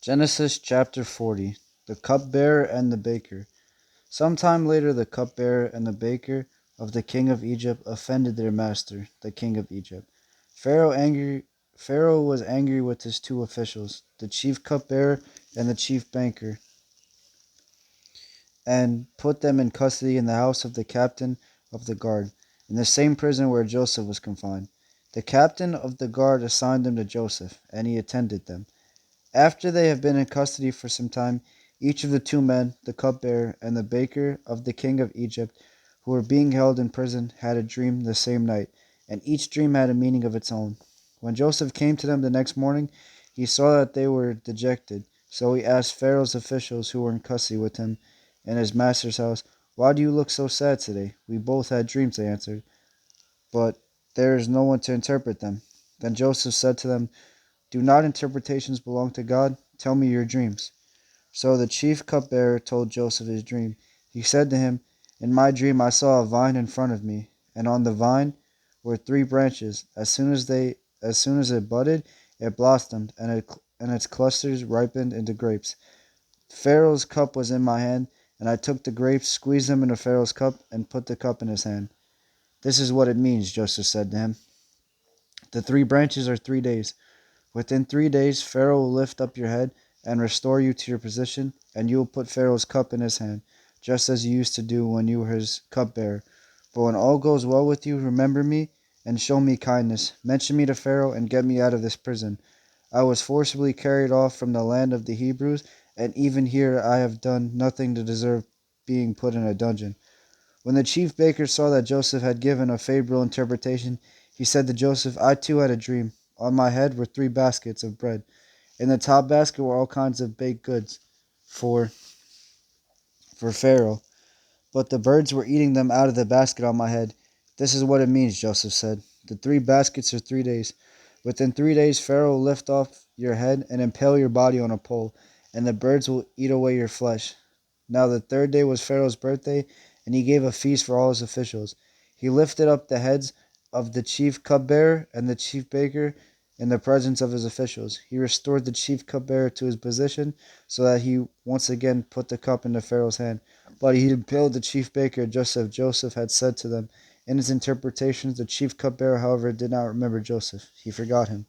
Genesis chapter 40. The cupbearer and the baker. Sometime later the cupbearer and the baker of the king of Egypt offended their master, the king of Egypt. Pharaoh was angry with his two officials, the chief cupbearer and the chief baker, and put them in custody in the house of the captain of the guard, in the same prison where Joseph was confined. The captain of the guard assigned them to Joseph, and he attended them. After they have been in custody for some time, each of the two men, the cupbearer and the baker of the king of Egypt, who were being held in prison, had a dream the same night, and each dream had a meaning of its own. When Joseph came to them the next morning, he saw that they were dejected. So he asked Pharaoh's officials who were in custody with him in his master's house, "Why do you look so sad today?" "We both had dreams," they answered, "but there is no one to interpret them." Then Joseph said to them, "Do not interpretations belong to God? Tell me your dreams." So the chief cupbearer told Joseph his dream. He said to him, "In my dream I saw a vine in front of me, and on the vine were three branches. As soon as it budded, it blossomed, and its clusters ripened into grapes. Pharaoh's cup was in my hand, and I took the grapes, squeezed them into Pharaoh's cup, and put the cup in his hand." "This is what it means," Joseph said to him. "The three branches are 3 days. Within 3 days Pharaoh will lift up your head and restore you to your position, and you will put Pharaoh's cup in his hand, just as you used to do when you were his cupbearer. But when all goes well with you, remember me and show me kindness. Mention me to Pharaoh and get me out of this prison. I was forcibly carried off from the land of the Hebrews, and even here I have done nothing to deserve being put in a dungeon." When the chief baker saw that Joseph had given a favorable interpretation, he said to Joseph, "I too had a dream. On my head were three baskets of bread. In the top basket were all kinds of baked goods for, for Pharaoh, but the birds were eating them out of the basket on my head." "This is what it means," Joseph said. "The three baskets are 3 days. Within 3 days Pharaoh will lift off your head and impale your body on a pole, and the birds will eat away your flesh." Now the third day was Pharaoh's birthday, and he gave a feast for all his officials. He lifted up the heads of the chief cupbearer and the chief baker in the presence of his officials. He restored the chief cupbearer to his position, so that he once again put the cup into Pharaoh's hand. But he impaled the chief baker just as Joseph had said to them. In his interpretations, the chief cupbearer, however, did not remember Joseph. He forgot him.